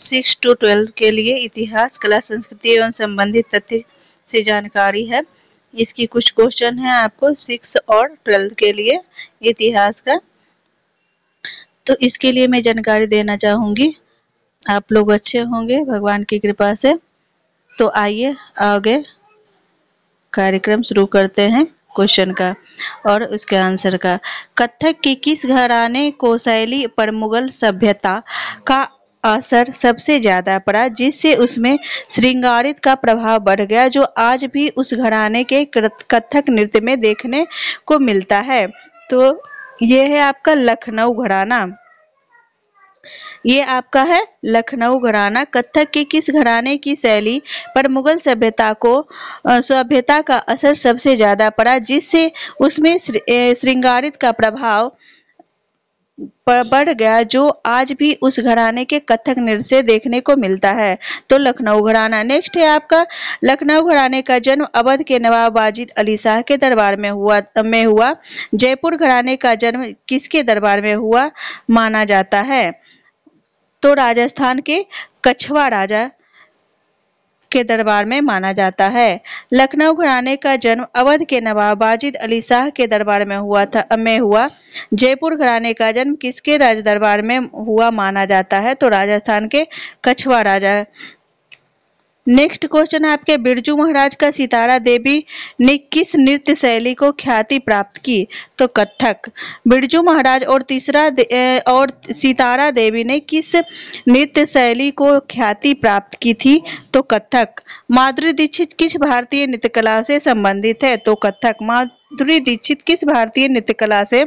6 to 12 के लिए इतिहास, कला, संस्कृति एवं संबंधित तथ्य से जानकारी है। इसकी कुछ क्वेश्चन है आपको 6 और 12 के लिए इतिहास का। तो इसके लिए मैं जानकारी देना चाहूंगी। आप लोग अच्छे होंगे भगवान की कृपा से। तो आइए आगे कार्यक्रम शुरू करते हैं क्वेश्चन का और उसके आंसर का। कथक की किस घराने को शैली पर मुगल सभ्यता का असर सबसे ज्यादा पड़ा, जिससे उसमें श्रृंगारित का प्रभाव बढ़ गया, जो आज भी उस घराने के कथक नृत्य में देखने को मिलता है? तो ये है आपका लखनऊ घराना। ये आपका है लखनऊ घराना। कथक के किस घराने की शैली पर मुगल सभ्यता का असर सबसे ज्यादा पड़ा, जिससे उसमें श्रृंगारित का प्रभाव बढ़ गया, जो आज भी उस घराने के कथक नृत्य से देखने को मिलता है? तो लखनऊ घराना। नेक्स्ट है आपका लखनऊ घराने का जन्म अवध के नवाब वाजिद अली शाह के दरबार में हुआ। जयपुर घराने का जन्म किसके दरबार में हुआ माना जाता है? तो राजस्थान के कछवा राजा के दरबार में माना जाता है। लखनऊ घराने का जन्म अवध के नवाब वाजिद अली शाह के दरबार में हुआ। जयपुर घराने का जन्म किसके राज दरबार में हुआ माना जाता है? तो राजस्थान के कछवा राजा। नेक्स्ट क्वेश्चन है आपके बिरजू महाराज का सितारा देवी ने किस नृत्य शैली को ख्याति प्राप्त की? तो कथक। बिरजू महाराज और सितारा देवी ने किस नृत्य शैली को ख्याति प्राप्त की थी? तो कथक। माधुरी दीक्षित किस भारतीय नृत्य कला से संबंधित है? तो कथक। माधुरी दीक्षित किस भारतीय नृत्य कला से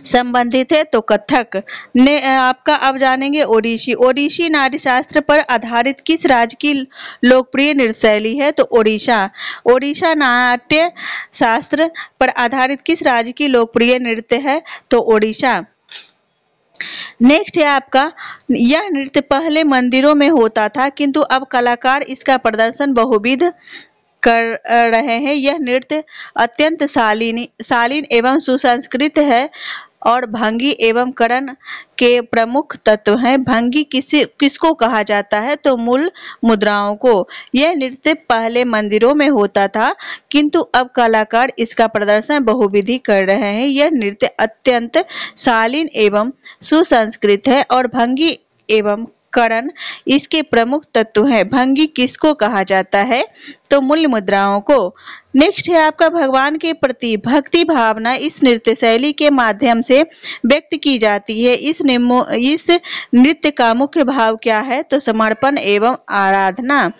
संबंधित है? तो कथक। ने आपका अब जानेंगे ओडिसी। ओडिसी नाट्य शास्त्र पर आधारित किस राज्य की लोकप्रिय नृत्य शैली है? तो ओडिशा। ओडिशा नाट्य शास्त्र पर आधारित किस राज्य की लोकप्रिय नृत्य है? तो ओडिशा। नेक्स्ट है आपका यह नृत्य पहले मंदिरों में होता था, किंतु अब कलाकार इसका प्रदर्शन बहुविध कर रहे हैं। यह नृत्य अत्यंत शालीन एवं सुसंस्कृत है और भंगी एवं करण के प्रमुख तत्व हैं। भंगी किसको कहा जाता है? तो मूल मुद्राओं को। यह नृत्य पहले मंदिरों में होता था, किंतु अब कलाकार इसका प्रदर्शन बहुविधि कर रहे हैं। यह नृत्य अत्यंत शालीन एवं सुसंस्कृत है और भंगी एवं करण इसके प्रमुख तत्व हैं। भंगी किसको कहा जाता है? तो मूल मुद्राओं को। नेक्स्ट है आपका भगवान के प्रति भक्ति भावना इस नृत्य शैली के माध्यम से व्यक्त की जाती है। इस नृत्य का मुख्य भाव क्या है? तो समर्पण एवं आराधना।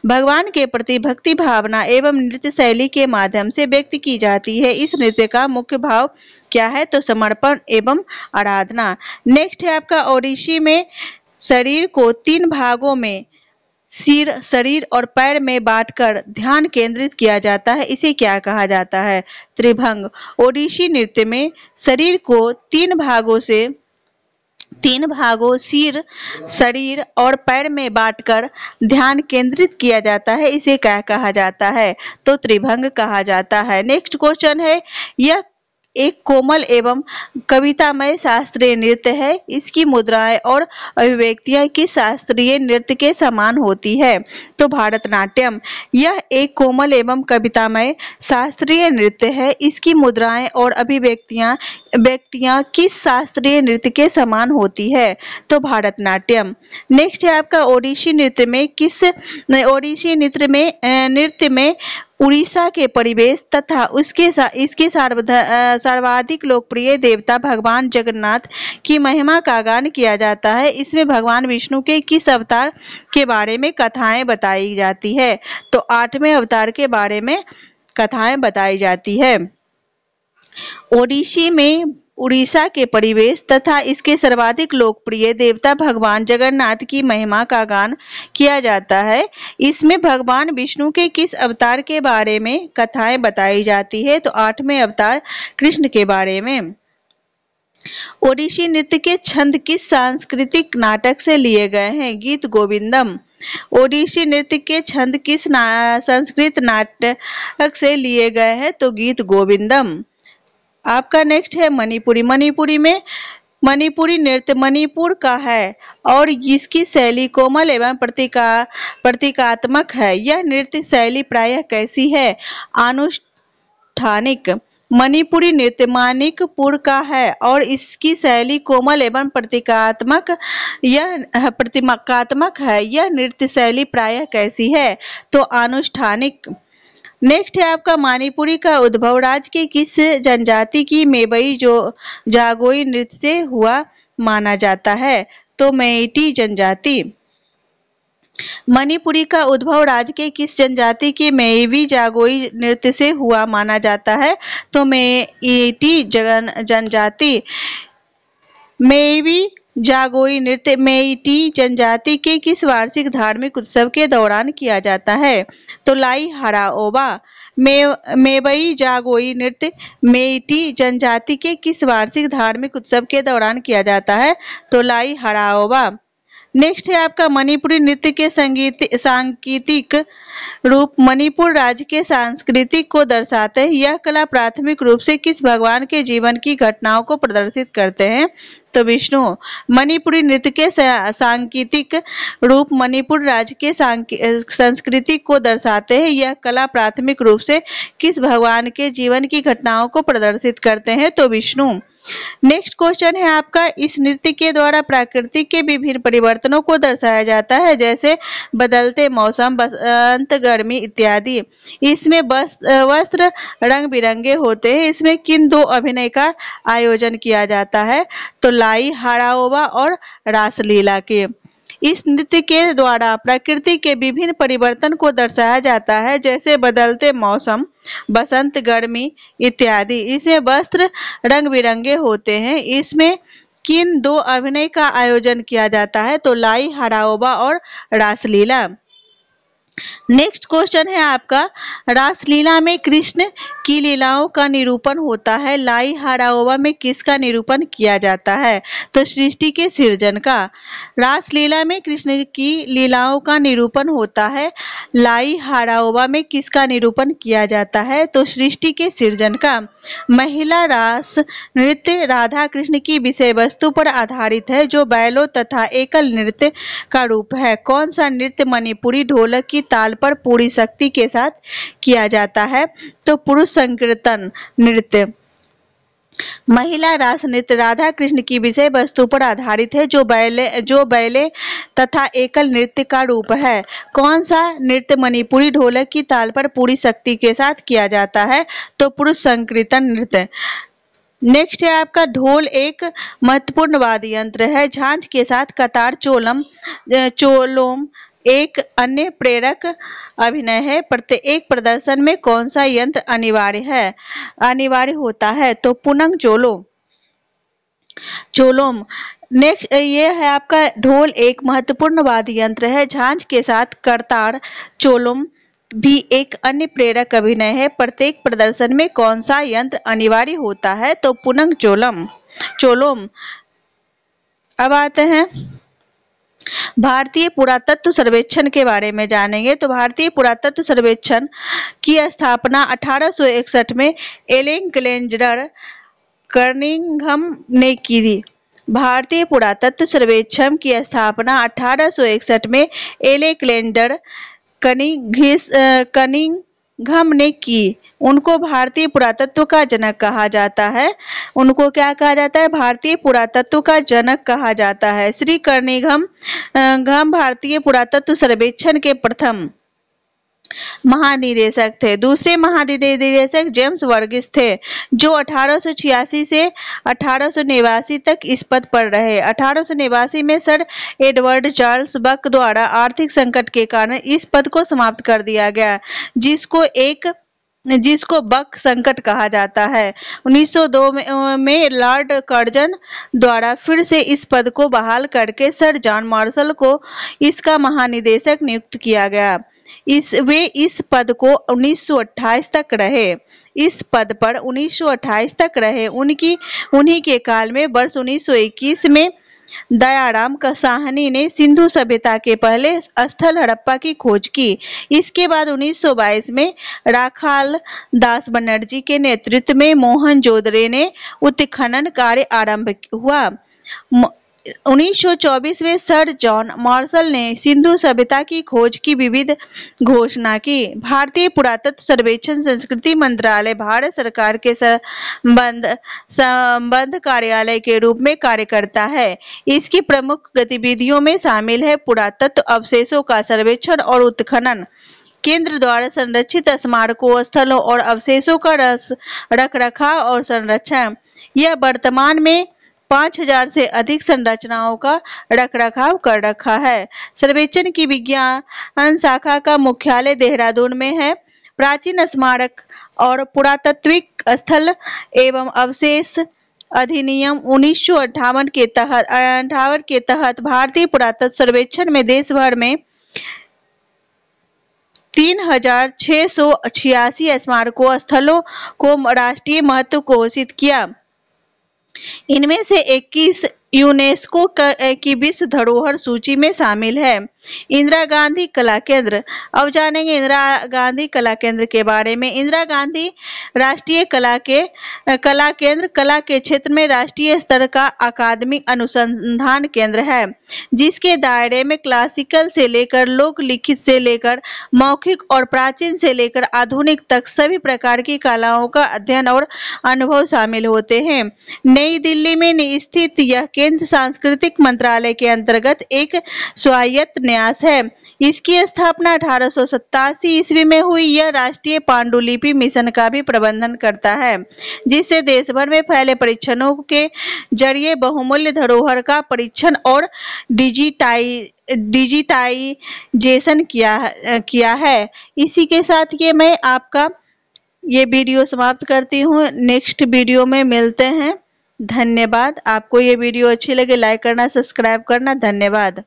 भगवान के प्रति भक्ति भावना एवं नृत्य शैली के माध्यम से व्यक्त की जाती है। इस नृत्य का मुख्य भाव क्या है? तो समर्पण एवं आराधना। नेक्स्ट है आपका ओडिसी में शरीर को 3 भागों में सिर, शरीर और पैर में बांटकर ध्यान केंद्रित किया जाता है। इसे क्या कहा जाता है? त्रिभंग। ओडिसी नृत्य में शरीर को 3 भागों सिर, शरीर और पैर में बांटकर ध्यान केंद्रित किया जाता है। इसे क्या कहा जाता है? तो त्रिभंग कहा जाता है। नेक्स्ट क्वेश्चन है यह एक कोमल एवं कवितामय शास्त्रीय नृत्य है। इसकी मुद्राएं और अभिव्यक्तियां किस शास्त्रीय नृत्य के समान होती है? तो भारतनाट्यम। यह एक कोमल एवं कवितामय शास्त्रीय नृत्य है। इसकी मुद्राएं और अभिव्यक्तियां किस शास्त्रीय नृत्य के समान होती है? तो भारतनाट्यम। नेक्स्ट है आपका ओडिसी नृत्य में उड़ीसा के परिवेश तथा इसके सर्वाधिक लोकप्रिय देवता भगवान जगन्नाथ की महिमा का गान किया जाता है। इसमें भगवान विष्णु के किस अवतार के बारे में कथाएं बताई जाती है? तो 8वें अवतार के बारे में कथाएं बताई जाती है। ओडिसी में उड़ीसा के परिवेश तथा इसके सर्वाधिक लोकप्रिय देवता भगवान जगन्नाथ की महिमा का गान किया जाता है। इसमें भगवान विष्णु के किस अवतार के बारे में कथाएं बताई जाती है? तो 8वें अवतार कृष्ण के बारे में। ओडिसी नृत्य के छंद किस सांस्कृतिक नाटक से लिए गए हैं? गीत गोविंदम। ओडिसी नृत्य के छंद किस संस्कृत नाटक से लिए गए हैं? तो गीत गोविंदम। आपका नेक्स्ट है मणिपुरी। मणिपुरी में मणिपुरी नृत्य मणिपुर का है और इसकी शैली कोमल एवं प्रतीकात्मक है। यह नृत्य शैली प्रायः कैसी है? अनुष्ठानिक। मणिपुरी नृत्य मणिपुर का है और इसकी शैली कोमल एवं प्रतीकात्मक है। यह नृत्य शैली प्रायः कैसी है? तो अनुष्ठानिक। नेक्स्ट है आपका मणिपुरी का उद्भव राज्य के किस जनजाति की मेबई जागोई नृत्य से हुआ माना जाता है? तो मेइटी जनजाति। मणिपुरी का उद्भव राज्य के किस जनजाति के मेइटी जागोई नृत्य से हुआ माना जाता है? तो मेइटी जनजाति। मेइटी जागोई नृत्य मेइटी जनजाति के किस वार्षिक धार्मिक उत्सव के दौरान किया जाता है? तो लाई हराओबा। मेबई जागोई नृत्य मेइटी जनजाति के किस वार्षिक धार्मिक उत्सव के दौरान किया जाता है? तो लाई हराओबा। नेक्स्ट है आपका मणिपुरी नृत्य के सांकेतिक रूप मणिपुर राज्य के सांस्कृतिक को दर्शाते हैं। यह कला प्राथमिक रूप से किस भगवान के जीवन की घटनाओं को प्रदर्शित करते हैं? तो विष्णु। मणिपुरी नृत्य के सांकेतिक रूप मणिपुर राज्य के संस्कृति को दर्शाते हैं। यह कला प्राथमिक रूप से किस भगवान के जीवन की घटनाओं को प्रदर्शित करते हैं? तो विष्णु। नेक्स्ट क्वेश्चन है आपका, इस नृत्य के द्वारा प्रकृति के विभिन्न परिवर्तनों को दर्शाया जाता है, जैसे बदलते मौसम, बसंत, गर्मी इत्यादि। इसमें वस्त्र रंग बिरंगे होते हैं। इसमें किन दो अभिनय का आयोजन किया जाता है? तो लाई हराओबा और रासलीला के। इस नृत्य के द्वारा प्रकृति के विभिन्न परिवर्तन को दर्शाया जाता है, जैसे बदलते मौसम, बसंत, गर्मी इत्यादि। इसमें वस्त्र रंग बिरंगे होते हैं। इसमें किन दो अभिनय का आयोजन किया जाता है? तो लाई हराओबा और रासलीला। नेक्स्ट क्वेश्चन है आपका, रासलीला में कृष्ण की लीलाओं का निरूपण होता है। लाई हराओबा में किसका निरूपण किया जाता है? तो सृष्टि के सृजन का। रासलीला में कृष्ण की लीलाओं का निरूपण होता है। लाई हराओबा में किसका निरूपण किया जाता है? तो सृष्टि के सृजन का। महिला रास नृत्य राधा कृष्ण की विषय वस्तु पर आधारित है, जो बैलों तथा एकल नृत्य का रूप है। कौन सा नृत्य मणिपुरी ढोलक की ताल पर पूरी शक्ति के साथ किया जाता है? तो पुरुष संकीर्तन नृत्य। महिला रास नृत्य राधा कृष्ण की विषय वस्तु पर आधारित है, जो बैले तथा एकल नृत्य का रूप है। कौन सा नृत्य मणिपुरी ढोलक की ताल पर पूरी शक्ति के साथ किया जाता है? तो पुरुष संकीर्तन नृत्य। नेक्स्ट है आपका, ढोल एक महत्वपूर्ण वाद्य यंत्र है। झांझ के साथ कतार चोलोम एक अन्य प्रेरक अभिनय है। प्रत्येक प्रदर्शन में कौन सा यंत्र अनिवार्य होता है? तो पुनंग चोलोम। नेक्स्ट ये है आपका, ढोल एक महत्वपूर्ण वाद्य यंत्र है। झांझ के साथ करतार चोलोम भी एक अन्य प्रेरक अभिनय है। प्रत्येक प्रदर्शन में कौन सा यंत्र अनिवार्य होता है? तो पुनंग चोलोम। अब आते हैं भारतीय पुरातत्व सर्वेक्षण के बारे में जानेंगे। तो भारतीय पुरातत्व सर्वेक्षण की स्थापना 1861 में एलेक्जेंडर कनिंघम ने की थी। भारतीय पुरातत्व सर्वेक्षण की स्थापना 1861 में एलेक्जेंडर कनिंघम ने की। उनको भारतीय पुरातत्व का जनक कहा जाता है। उनको क्या कहा जाता है? भारतीय पुरातत्व का जनक कहा जाता है। श्री कनिंघम भारतीय पुरातत्व सर्वेक्षण के प्रथम महानिदेशक थे। दूसरे महानिदेशक जेम्स वर्गीस थे, जो 1886 से 1889 तक इस पद पर रहे। 1889 में सर एडवर्ड चार्ल्स बक द्वारा आर्थिक संकट के कारण इस पद को समाप्त कर दिया गया, जिसको बक संकट कहा जाता है। 1902 में लॉर्ड कर्जन द्वारा फिर से इस पद को बहाल करके सर जॉन मार्शल को इसका महानिदेशक नियुक्त किया गया। वे इस पद को 1928 तक रहे। इस पद पर 1928 तक रहे। उन्हीं के काल में वर्ष 1921 में दयाराम साहनी ने सिंधु सभ्यता के पहले स्थल हड़प्पा की खोज की। इसके बाद 1922 में राखाल दास बनर्जी के नेतृत्व में मोहनजोदड़ो ने उत्खनन कार्य आरंभ हुआ। 1924 में सर जॉन मार्शल ने सिंधु सभ्यता की खोज की विविध घोषणा की। भारतीय पुरातत्व सर्वेक्षण संस्कृति मंत्रालय भारत सरकार के संबद्ध कार्यालय के रूप में कार्य करता है। इसकी प्रमुख गतिविधियों में शामिल है पुरातत्व अवशेषों का सर्वेक्षण और उत्खनन, केंद्र द्वारा संरक्षित स्मारकों, स्थलों और अवशेषों का रखरखाव और संरक्षण। यह वर्तमान में 5000 से अधिक संरचनाओं का रखरखाव कर रखा है। सर्वेक्षण की विज्ञान शाखा का मुख्यालय देहरादून में है। प्राचीन स्मारक और पुरातात्विक स्थल एवं अवशेष अधिनियम 1958 के तहत भारतीय पुरातत्व सर्वेक्षण में देश भर में 3686 स्मारकों स्थलों को राष्ट्रीय महत्व घोषित किया। इनमें से 21 यूनेस्को की विश्व धरोहर सूची में शामिल है। इंदिरा गांधी कला केंद्र। अब जानेंगे इंदिरा गांधी कला केंद्र के बारे में। इंदिरा गांधी राष्ट्रीय कला केंद्र कला के क्षेत्र में राष्ट्रीय स्तर का अकादमिक अनुसंधान केंद्र है, जिसके दायरे में क्लासिकल से लेकर लोकलिखित से लेकर मौखिक और प्राचीन से लेकर आधुनिक तक सभी प्रकार की कलाओं का अध्ययन और अनुभव शामिल होते हैं। नई दिल्ली में स्थित यह केंद्र सांस्कृतिक मंत्रालय के अंतर्गत एक स्वायत्त न्यास है। इसकी स्थापना 1887 ईस्वी में हुई। यह राष्ट्रीय पांडुलिपि मिशन का भी प्रबंधन करता है, जिससे देश भर में फैले परीक्षणों के जरिए बहुमूल्य धरोहर का परीक्षण और डिजिटाइजेशन किया है। इसी के साथ मैं आपका ये वीडियो समाप्त करती हूँ। नेक्स्ट वीडियो में मिलते हैं। धन्यवाद। आपको ये वीडियो अच्छी लगे लाइक करना, सब्सक्राइब करना। धन्यवाद।